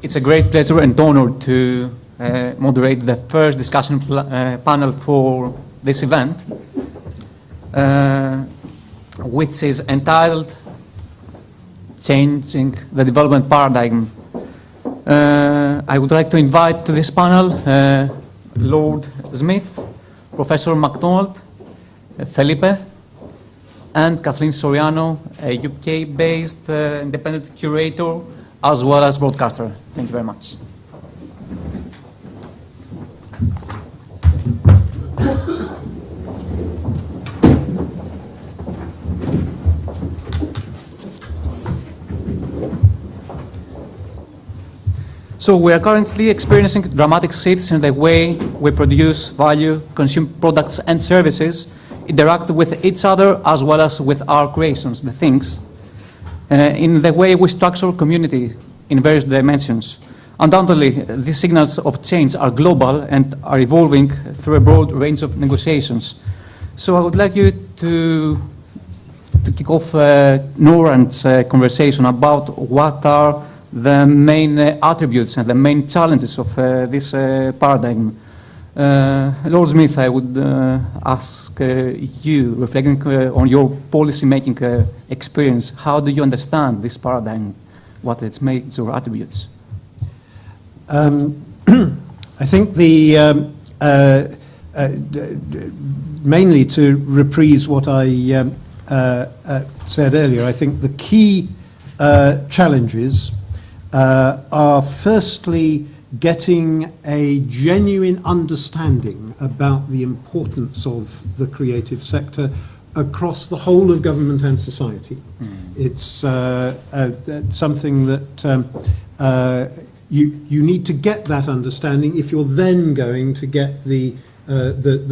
It's a great pleasure and honor to moderate the first discussion panel for this event, which is entitled Changing the Development Paradigm. I would like to invite to this panel Lord Smith, Professor McDonald, Felipe, and Kathleen Soriano, a UK-based independent curator as well as broadcaster. Thank you very much. So we are currently experiencing dramatic shifts in the way we produce, value, consume products and services, interact with each other as well as with our creations, the things, in the way we structure community in various dimensions. Undoubtedly, these signals of change are global and are evolving through a broad range of negotiations. So I would like you to kick off Noran's conversation about what are the main attributes and the main challenges of this paradigm. Lord Smith, I would ask you, reflecting on your policy-making experience, how do you understand this paradigm, what its major attributes? I think mainly to reprise what I said earlier, I think the key challenges are firstly getting a genuine understanding about the importance of the creative sector across the whole of government and society. It's something that you need to get that understanding if you're then going to get the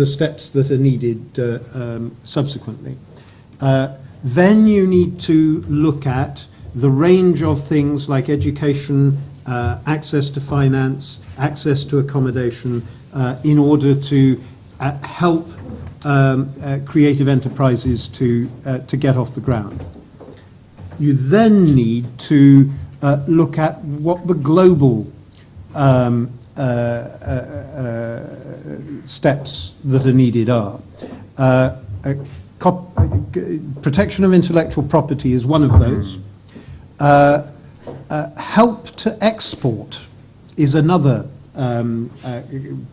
steps that are needed subsequently. Then you need to look at the range of things like education, access to finance, access to accommodation, in order to help creative enterprises to get off the ground. You then need to look at what the global steps that are needed are. Protection of intellectual property is one of those. Help to export is another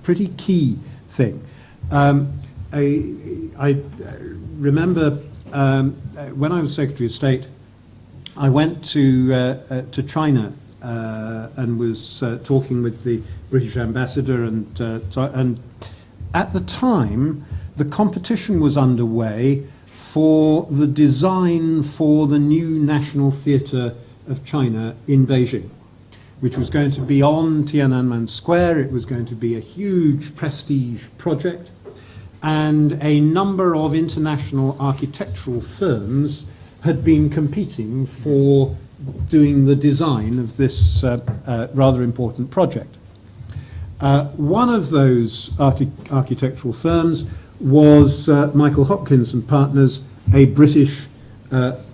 pretty key thing. I remember when I was Secretary of State, I went to China and was talking with the British ambassador, and at the time the competition was underway for the design for the new National Theatre of China in Beijing, which was going to be on Tiananmen Square. It was going to be a huge prestige project, and a number of international architectural firms had been competing for doing the design of this rather important project. One of those architectural firms was Michael Hopkins and Partners, a British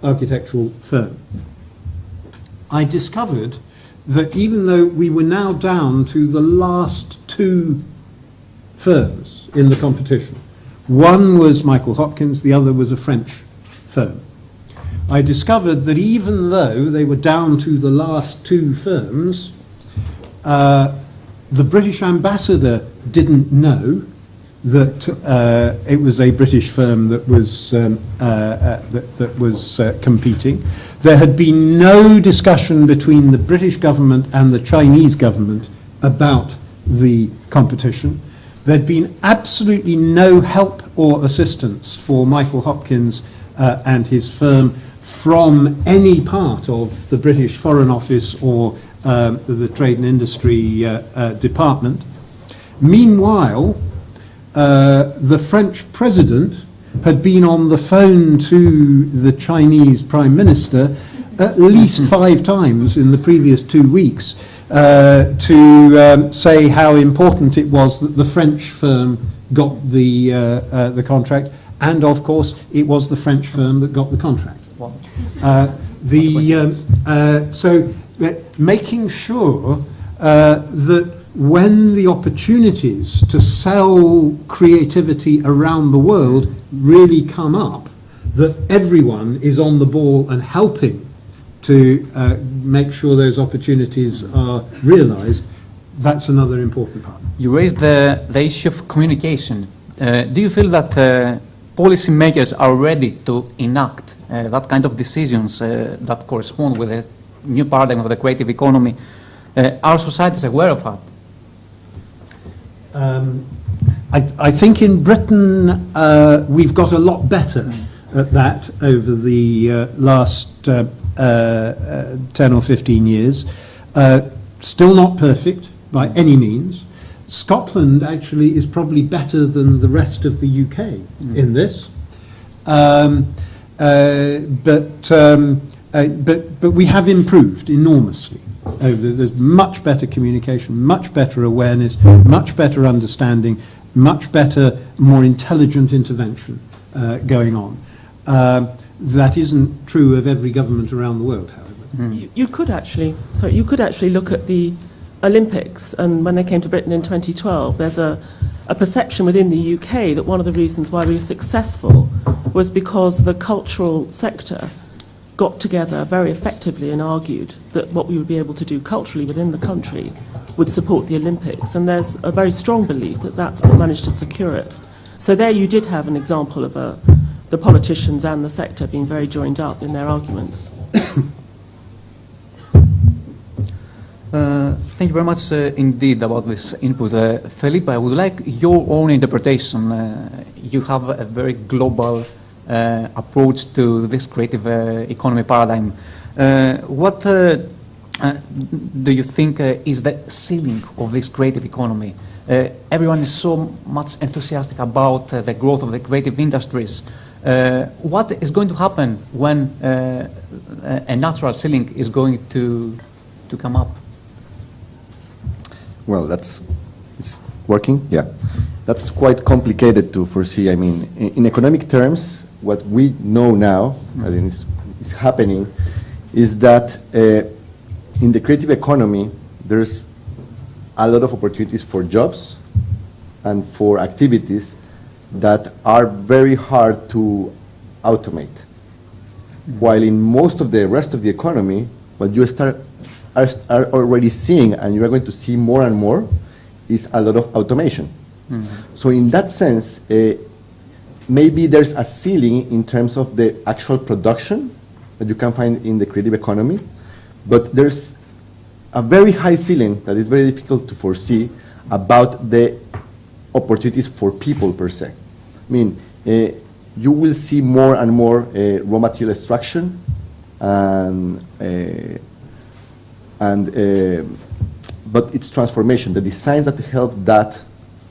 architectural firm. I discovered that even though we were now down to the last two firms in the competition, one was Michael Hopkins, the other was a French firm. I discovered that even though they were down to the last two firms, the British ambassador didn't know that it was a British firm that was competing. There had been no discussion between the British government and the Chinese government about the competition. There'd been absolutely no help or assistance for Michael Hopkins and his firm from any part of the British Foreign Office or the Trade and Industry Department. Meanwhile, the French president had been on the phone to the Chinese Prime Minister at least 5 times in the previous 2 weeks to say how important it was that the French firm got the contract, and of course it was the French firm that got the contract. Wow. So making sure that when the opportunities to sell creativity around the world really come up, that everyone is on the ball and helping to make sure those opportunities are realized. That's another important part. You raised the issue of communication. Do you feel that policymakers are ready to enact that kind of decisions that correspond with the new paradigm of the creative economy? Our society is aware of that. I think in Britain we've got a lot better at that over the last 10 or 15 years. Still not perfect by any means. Scotland actually is probably better than the rest of the UK in this. But we have improved enormously. There's much better communication, much better awareness, much better understanding, much better, more intelligent intervention going on. That isn't true of every government around the world, however. You could actually look at the Olympics, and when they came to Britain in 2012, there's a perception within the UK that one of the reasons why we were successful was because the cultural sector got together very effectively and argued that what we would be able to do culturally within the country would support the Olympics, and there's a very strong belief that that's what managed to secure it. So there you did have an example of the politicians and the sector being very joined up in their arguments. Thank you very much indeed about this input. Felipe, I would like your own interpretation. You have a very global approach to this creative economy paradigm. What do you think is the ceiling of this creative economy? Everyone is so much enthusiastic about the growth of the creative industries. What is going to happen when a natural ceiling is going to come up? Well, it's working, yeah. That's quite complicated to foresee. I mean, in economic terms, what we know now, I think is happening, is that in the creative economy, there's a lot of opportunities for jobs and for activities that are very hard to automate. While in most of the rest of the economy, what you are already seeing, and you are going to see more and more, is a lot of automation. So in that sense, maybe there's a ceiling in terms of the actual production that you can find in the creative economy, but there's a very high ceiling that is very difficult to foresee about the opportunities for people per se. I mean, you will see more and more raw material extraction but its transformation, the designs that help that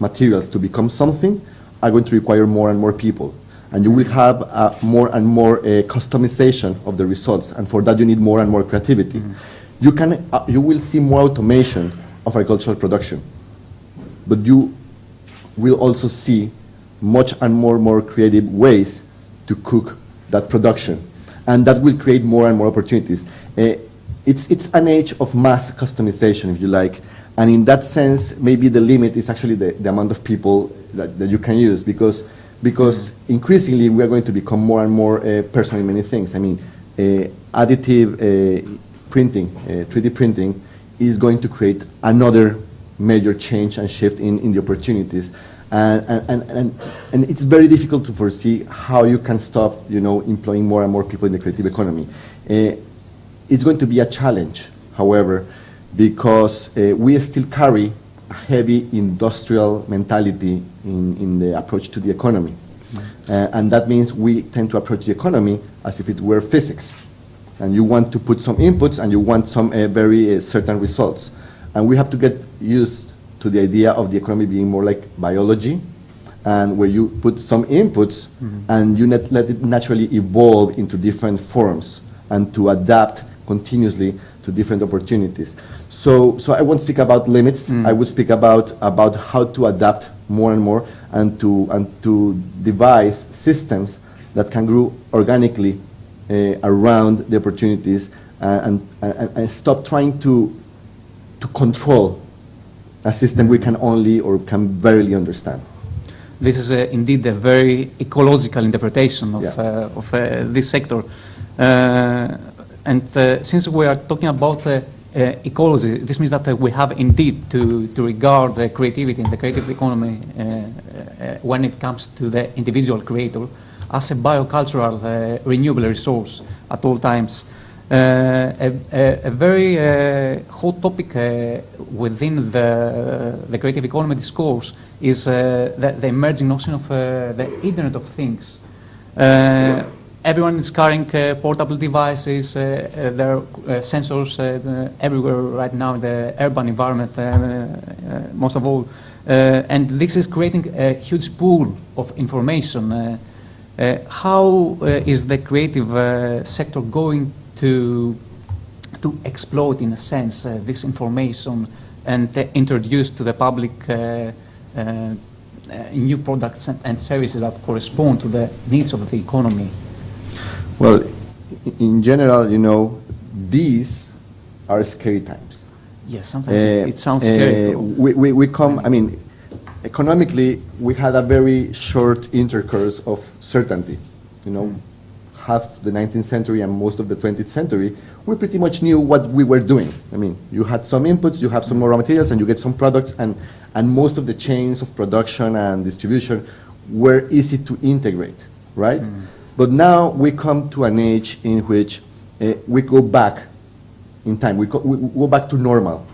materials to become something are going to require more and more people. And you will have more and more customization of the results, and for that you need more and more creativity. You will see more automation of agricultural production, but you will also see much and more creative ways to cook that production, and that will create more and more opportunities. It's an age of mass customization, if you like, and in that sense, maybe the limit is actually the amount of people that you can use, because increasingly we are going to become more and more personal in many things. I mean, additive printing, 3D printing, is going to create another major change and shift in the opportunities. And it's very difficult to foresee how you can stop, employing more and more people in the creative economy. It's going to be a challenge, however, because we still carry a heavy industrial mentality in the approach to the economy. And that means we tend to approach the economy as if it were physics. And you want to put some inputs and you want some very certain results. And we have to get used to the idea of the economy being more like biology, and where you put some inputs and you let it naturally evolve into different forms and to adapt continuously to different opportunities. So I won't speak about limits. I would speak about how to adapt more and more, and to devise systems that can grow organically around the opportunities and stop trying to control a system we can only or can barely understand. This is indeed a very ecological interpretation of, Yeah. This sector. And since we are talking about ecology, this means that we have indeed to regard creativity and the creative economy when it comes to the individual creator as a biocultural renewable resource at all times. A very hot topic within the creative economy discourse is the emerging notion of the Internet of Things. Everyone is carrying portable devices, there are sensors everywhere right now in the urban environment, most of all. And this is creating a huge pool of information. How is the creative sector going to exploit, in a sense, this information and introduce to the public new products and services that correspond to the needs of the economy? Well, in general, these are scary times. Yes, sometimes it sounds scary. We come, economically, we had a very short intercourse of certainty. Half the 19th century and most of the 20th century, we pretty much knew what we were doing. You had some inputs, you have some raw materials, and you get some products, and most of the chains of production and distribution were easy to integrate, right? But now we come to an age in which we go back in time. We go back to normal,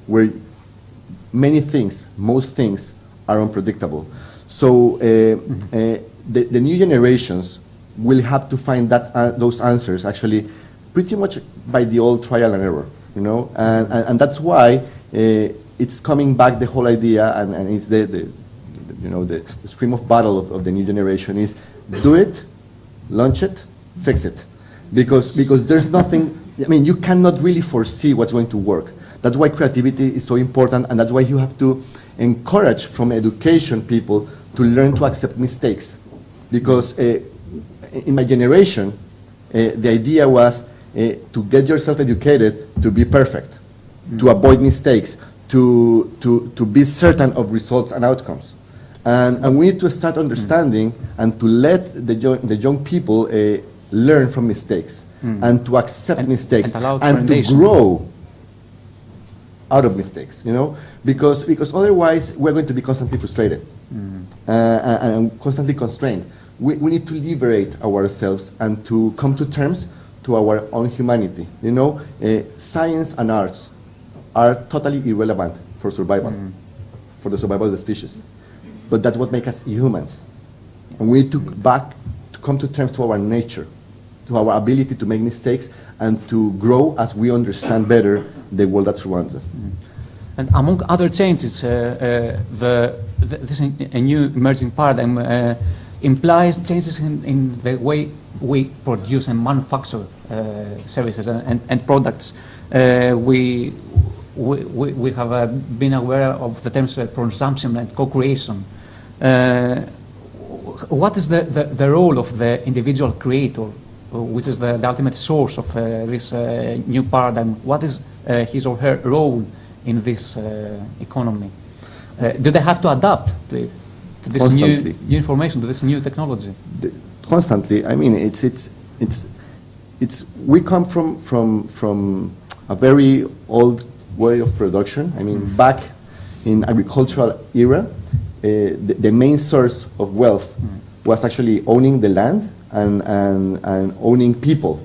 where many things, most things, are unpredictable. So the new generations will have to find those answers actually pretty much by the old trial and error, and that's why it's coming back, the whole idea, and it's the stream of battle of the new generation is do it, launch it, fix it, because there's nothing. You cannot really foresee what's going to work. That's why creativity is so important, and that's why you have to encourage from education people to learn to accept mistakes, because in my generation, the idea was to get yourself educated to be perfect, to avoid mistakes, to be certain of results and outcomes. And we need to start understanding and to let the young people learn from mistakes and to accept mistakes and to grow out of mistakes, because otherwise we're going to be constantly frustrated and constantly constrained. We need to liberate ourselves and to come to terms to our own humanity. Science and arts are totally irrelevant for survival, for the survival of the species. But that's what makes us humans. And we need to come to terms to our nature, to our ability to make mistakes and to grow as we understand better the world that surrounds us. And among other changes, this a new emerging paradigm implies changes in the way we produce and manufacture services and products. We have been aware of the terms consumption and co-creation. What is the role of the individual creator, which is the ultimate source of this new paradigm? What is his or her role in this economy? Do they have to adapt to it? To this new information, to this new technology? Constantly. It's we come from a very old way of production. Back in agricultural era, the main source of wealth was actually owning the land and owning people.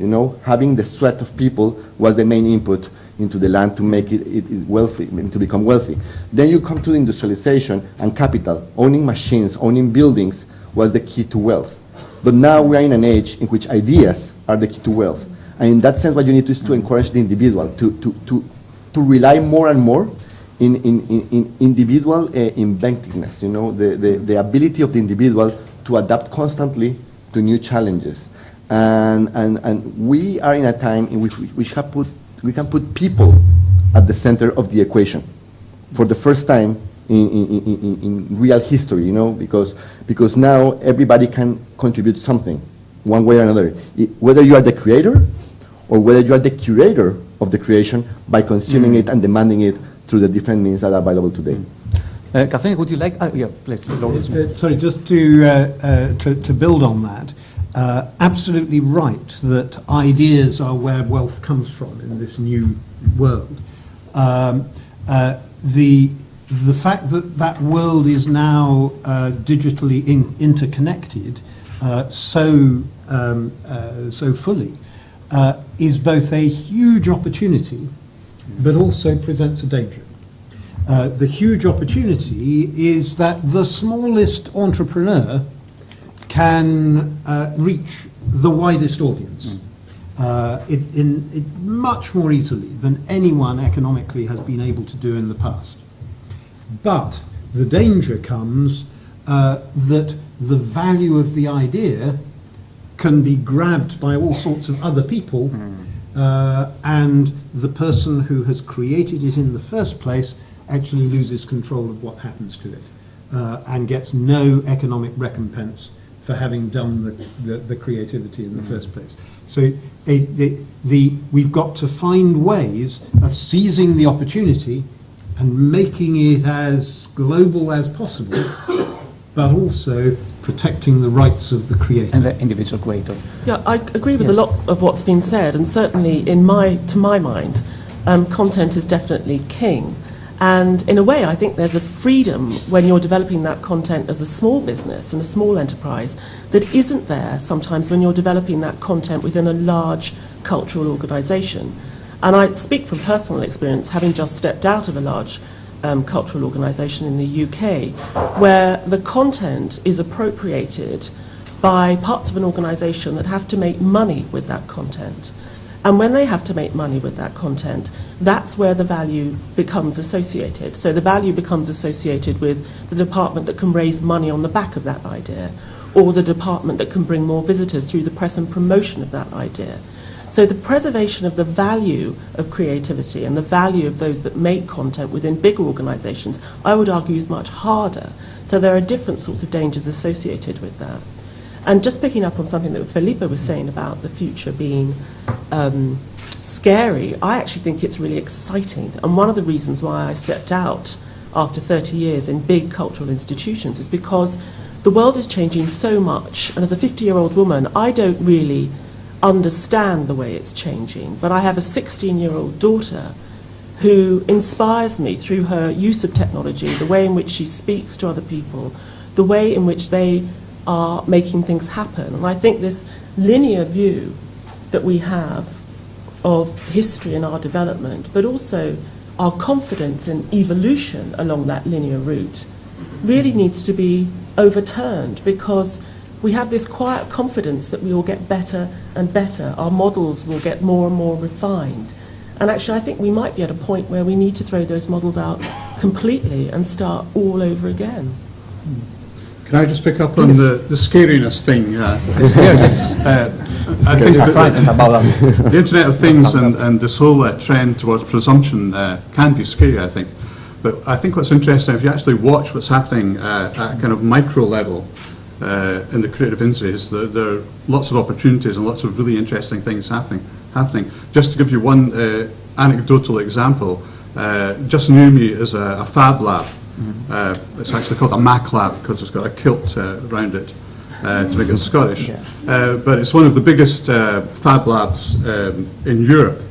Having the sweat of people was the main input into the land to make it wealthy, to become wealthy. Then you come to industrialization and capital. Owning machines, owning buildings was the key to wealth. But now we are in an age in which ideas are the key to wealth. And in that sense, what you need to do is to encourage the individual to rely more and more in individual inventiveness, the ability of the individual to adapt constantly to new challenges. And we are in a time in which we can put people at the center of the equation for the first time in real history, because now everybody can contribute something, one way or another. Whether you are the creator, or whether you are the curator of the creation by consuming it and demanding it through the different means that are available today. Kathleen, would you like? Yeah, please. Sorry, just to build on that. Absolutely right that ideas are where wealth comes from in this new world. The fact that that world is now digitally interconnected so fully is both a huge opportunity, but also presents a danger. The huge opportunity is that the smallest entrepreneur can reach the widest audience much more easily than anyone economically has been able to do in the past. But the danger comes that the value of the idea can be grabbed by all sorts of other people, and the person who has created it in the first place actually loses control of what happens to it and gets no economic recompense for having done the creativity in the first place. So we've got to find ways of seizing the opportunity and making it as global as possible, but also protecting the rights of the creator. And the individual creator. Yeah, I agree with a lot of what's been said, and certainly to my mind, content is definitely king. And in a way, I think there's a freedom when you're developing that content as a small business and a small enterprise that isn't there sometimes when you're developing that content within a large cultural organisation. And I speak from personal experience, having just stepped out of a large cultural organisation in the UK, where the content is appropriated by parts of an organisation that have to make money with that content. And when they have to make money with that content, that's where the value becomes associated. So the value becomes associated with the department that can raise money on the back of that idea, or the department that can bring more visitors through the press and promotion of that idea. So the preservation of the value of creativity and the value of those that make content within bigger organisations, I would argue, is much harder. So there are different sorts of dangers associated with that. And just picking up on something that Felipe was saying about the future being scary, I actually think it's really exciting. And one of the reasons why I stepped out after 30 years in big cultural institutions is because the world is changing so much. And as a 50-year-old woman, I don't really understand the way it's changing. But I have a 16-year-old daughter who inspires me through her use of technology, the way in which she speaks to other people, the way in which they are making things happen. And I think this linear view that we have of history and our development, but also our confidence in evolution along that linear route, really needs to be overturned, because we have this quiet confidence that we will get better and better. Our models will get more and more refined. And actually, I think we might be at a point where we need to throw those models out completely and start all over again. Can I just pick up on the scariness thing? I think the Internet of Things and this whole trend towards presumption can be scary, I think. But I think what's interesting, if you actually watch what's happening at a kind of micro level in the creative industry, is that there are lots of opportunities and lots of really interesting things happening. Just to give you one anecdotal example, just near me is a Fab Lab. It's actually called a Mac Lab because it's got a kilt around it to make it Scottish. But it's one of the biggest Fab Labs in Europe.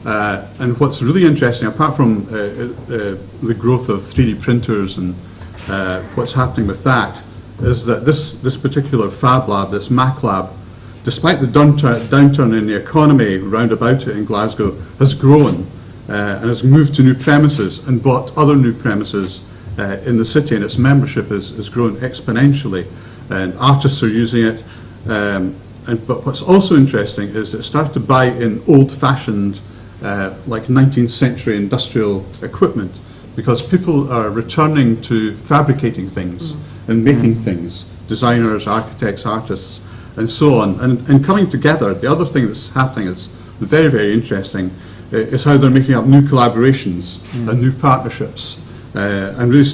And what's really interesting, apart from the growth of 3D printers and what's happening with that, is that this particular Fab Lab, this Mac Lab, despite the downturn in the economy round about it in Glasgow, has grown and has moved to new premises and bought other new premises in the city, and its membership has grown exponentially, and artists are using it. But what's also interesting is it started to buy in old-fashioned, like 19th century industrial equipment, because people are returning to fabricating things and making things, designers, architects, artists, and so on. And coming together, the other thing that's happening is very, very interesting, is how they're making up new collaborations and new partnerships. And really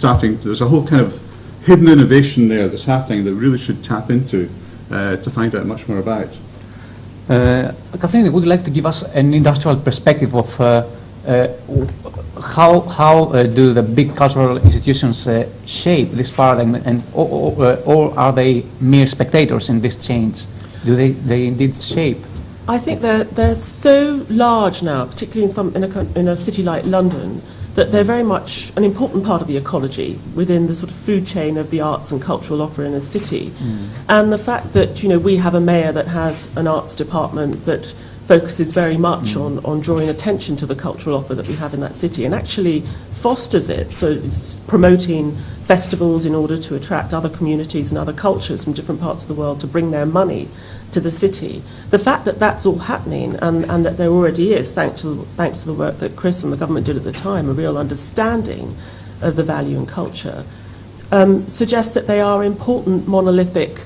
there's a whole kind of hidden innovation there that's happening that we really should tap into to find out much more about. Kathleen, would you like to give us an industrial perspective of how do the big cultural institutions shape this paradigm, and or are they mere spectators in this change? Do they indeed shape? I think they're so large now, particularly in a city like London, that they're very much an important part of the ecology within the sort of food chain of the arts and cultural offer in a city. And the fact that, you know, we have a mayor that has an arts department that focuses very much on drawing attention to the cultural offer that we have in that city and actually fosters it, so it's promoting festivals in order to attract other communities and other cultures from different parts of the world to bring their money to the city. The fact that that's all happening and that there already is, thanks to the work that Chris and the government did at the time, a real understanding of the value in culture, suggests that they are important monolithic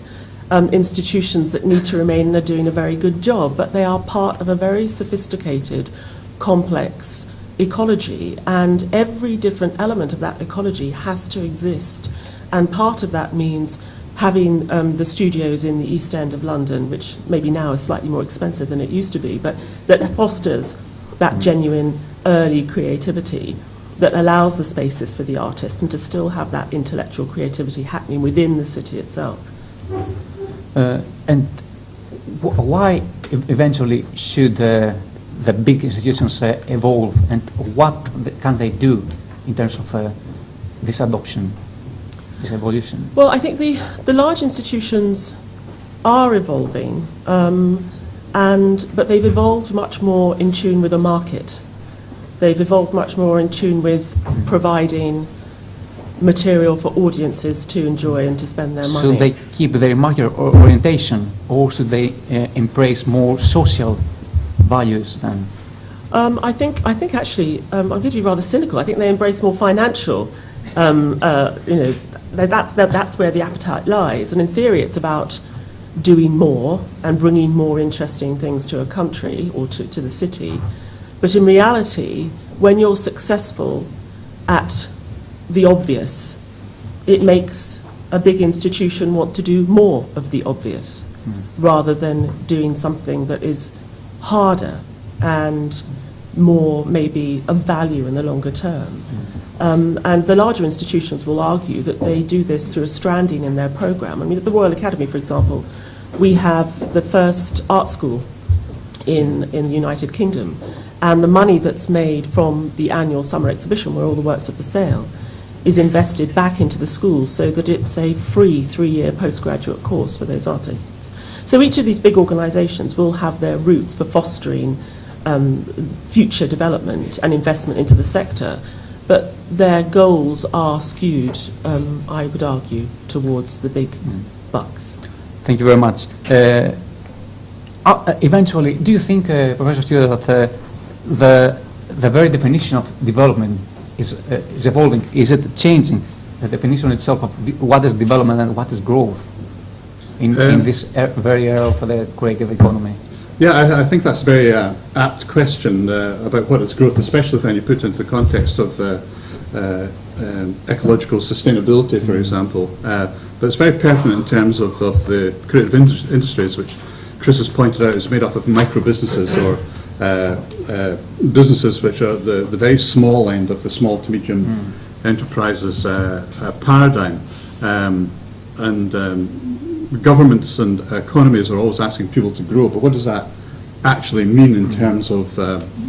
institutions that need to remain and are doing a very good job, but they are part of a very sophisticated, complex ecology, and every different element of that ecology has to exist. And part of that means having the studios in the East End of London, which maybe now is slightly more expensive than it used to be, but that fosters that genuine early creativity that allows the spaces for the artist and to still have that intellectual creativity happening within the city itself. And why eventually should the big institutions evolve, and what can they do in terms of this adoption, this evolution? Well, I think the large institutions are evolving, but they've evolved much more in tune with the market. They've evolved much more in tune with providing material for audiences to enjoy and to spend their money. Should they keep their market orientation, or should they embrace more social values than? I think actually, I'm going to be rather cynical. I think they embrace more financial. That's where the appetite lies. And in theory, it's about doing more and bringing more interesting things to a country or to the city. But in reality, when you're successful at the obvious, it makes a big institution want to do more of the obvious rather than doing something that is harder and more maybe of value in the longer term. And the larger institutions will argue that they do this through a stranding in their programme. I mean, at the Royal Academy, for example, we have the first art school in the United Kingdom, and the money that's made from the annual summer exhibition, where all the works are for sale, is invested back into the schools so that it's a free 3-year postgraduate course for those artists. So each of these big organisations will have their roots for fostering future development and investment into the sector, but their goals are skewed, I would argue, towards the big bucks. Thank you very much. Eventually, do you think, Professor Stewart, that the very definition of development is evolving? Is it changing the definition itself of what is development and what is growth in this very era of the creative economy? Yeah, I think that's a very apt question about what is growth, especially when you put it into the context of ecological sustainability, for example. But it's very pertinent in terms of the creative industries, which Chris has pointed out is made up of micro-businesses or businesses which are the very small end of the small to medium enterprises paradigm. Governments and economies are always asking people to grow, but what does that actually mean in terms of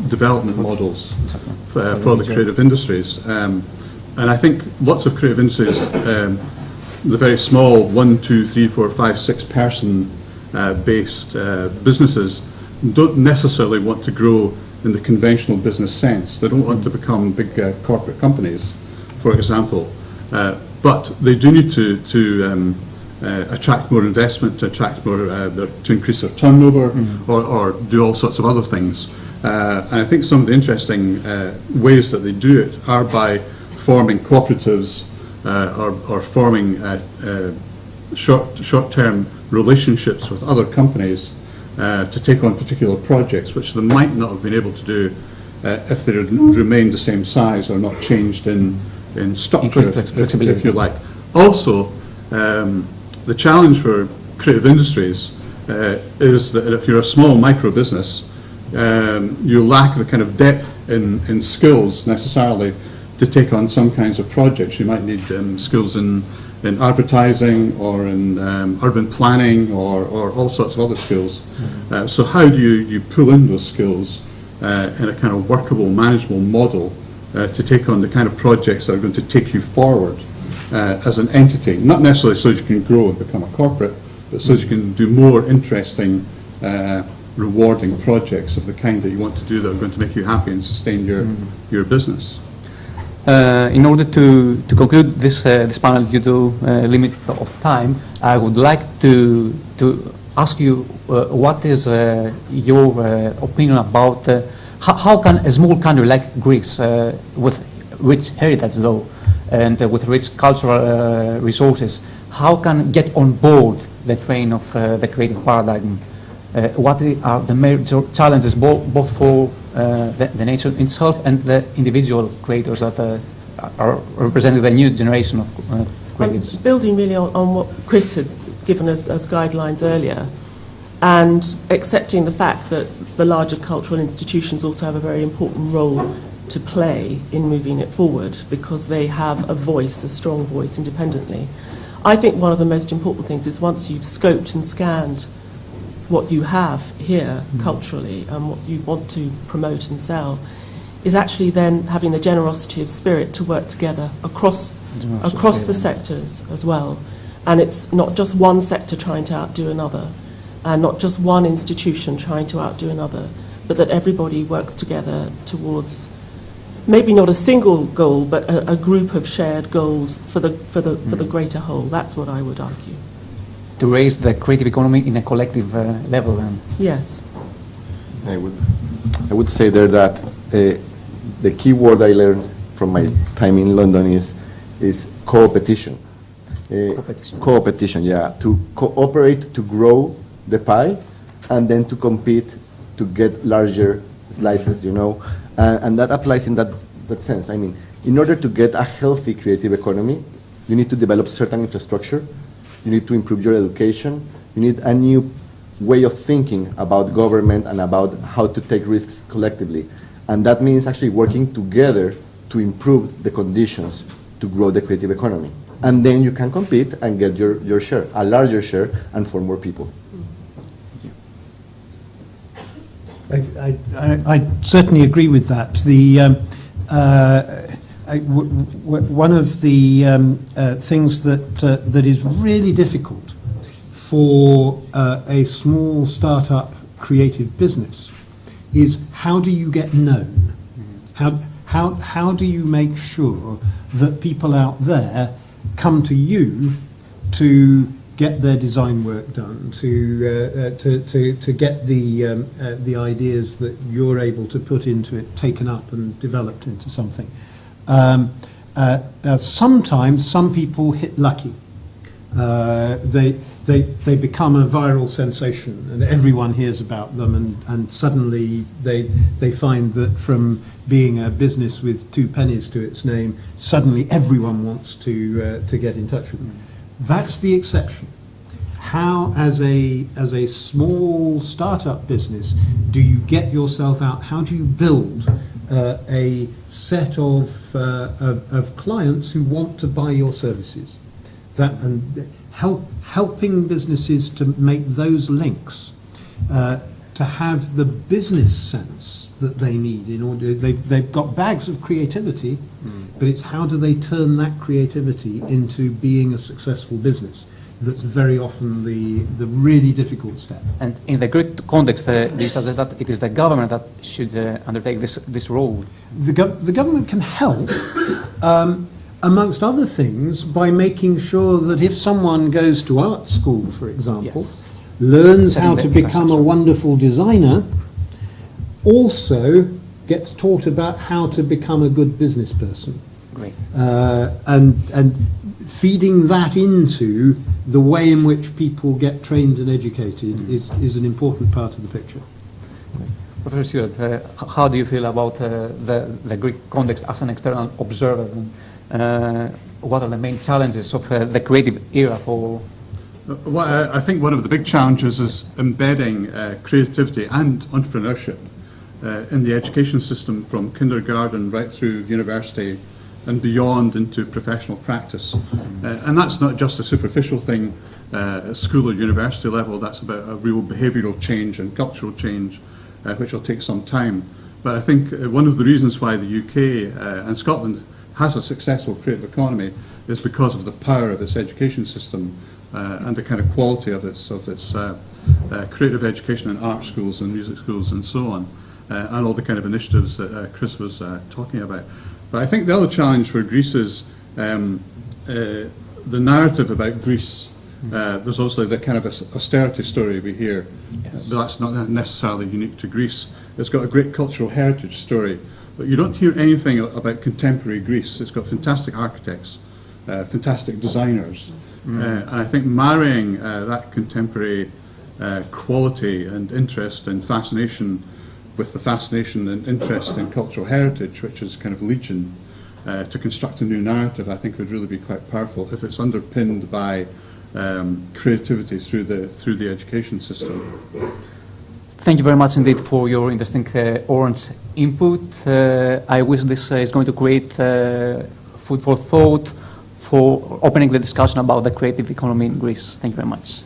development models for the creative industries? And I think lots of creative industries, the very small 1, 2, 3, 4, 5, 6 person based businesses don't necessarily want to grow in the conventional business sense. They don't want to become big corporate companies, for example, but they do need to attract more investment, to attract more, to increase their turnover, or do all sorts of other things. And I think some of the interesting ways that they do it are by forming cooperatives or forming short-term relationships with other companies to take on particular projects, which they might not have been able to do if they remained the same size or not changed in structure, if you like. Also, the challenge for creative industries is that if you're a small micro business, you lack the kind of depth in skills necessarily to take on some kinds of projects. You might need skills in advertising or in urban planning or all sorts of other skills. So how do you pull in those skills in a kind of workable, manageable model to take on the kind of projects that are going to take you forward as an entity, not necessarily so you can grow and become a corporate, but so you can do more interesting, rewarding projects of the kind that you want to do that are going to make you happy and sustain your business. In order to conclude this panel due to limit of time, I would like to ask you what is your opinion about how can a small country like Greece, with rich heritage though, and with rich cultural resources, how can get on board the train of the creative paradigm? What are the major challenges both for the nation itself and the individual creators that are representing the new generation of creatives? Building really on what Chris had given us as guidelines earlier, and accepting the fact that the larger cultural institutions also have a very important role to play in moving it forward, because they have a voice, a strong voice, independently. I think one of the most important things is once you've scoped and scanned what you have here culturally and what you want to promote and sell, is actually then having the generosity of spirit to work together across the sectors as well. And it's not just one sector trying to outdo another, and not just one institution trying to outdo another, but that everybody works together towards maybe not a single goal, but a group of shared goals for the greater whole. That's what I would argue. To raise the creative economy in a collective level, then. Yes. I would say there that the key word I learned from my time in London is co-opetition. Co-opetition, yeah. To cooperate, to grow the pie, and then to compete to get larger slices, you know. And that applies in that sense. I mean, in order to get a healthy creative economy, you need to develop certain infrastructure, you need to improve your education, you need a new way of thinking about government and about how to take risks collectively. And that means actually working together to improve the conditions to grow the creative economy. And then you can compete and get your share, a larger share, and for more people. I certainly agree with that. One of the things that is really difficult for a small startup creative business is how do you get known? How do you make sure that people out there come to you to get their design work done, to get the ideas that you're able to put into it taken up and developed into something. Sometimes some people hit lucky. They become a viral sensation and everyone hears about them, and suddenly they find that from being a business with 2 pennies to its name, suddenly everyone wants to get in touch with them. That's the exception. How, as a small startup business, do you get yourself out? How do you build a set of clients who want to buy your services? Helping businesses to make those links, to have the business sense that they need in order. They've got bags of creativity, but it's how do they turn that creativity into being a successful business? That's very often the really difficult step. And in the Greek context, this says that it is the government that should undertake this role. The government can help, amongst other things, by making sure that if someone goes to art school, for example, learns how to become a wonderful designer, also gets taught about how to become a good business person. Great. And feeding that into the way in which people get trained and educated is an important part of the picture. Professor Stewart, how do you feel about the Greek context as an external observer? What are the main challenges of the creative era for I think one of the big challenges is embedding creativity and entrepreneurship in the education system from kindergarten right through university and beyond into professional practice. And that's not just a superficial thing at school or university level, that's about a real behavioural change and cultural change, which will take some time. But I think one of the reasons why the UK and Scotland has a successful creative economy is because of the power of its education system and the kind of quality of its creative education in art schools and music schools and so on, and all the kind of initiatives that Chris was talking about. But I think the other challenge for Greece is the narrative about Greece. There's also the kind of austerity story we hear, but that's not necessarily unique to Greece. It's got a great cultural heritage story, but you don't hear anything about contemporary Greece. It's got fantastic architects, fantastic designers, and I think marrying that contemporary quality and interest and fascination with the fascination and interest in cultural heritage, which is kind of legion, to construct a new narrative, I think would really be quite powerful if it's underpinned by creativity through the education system. Thank you very much indeed for your interesting orange input. I wish this is going to create food for thought for opening the discussion about the creative economy in Greece. Thank you very much.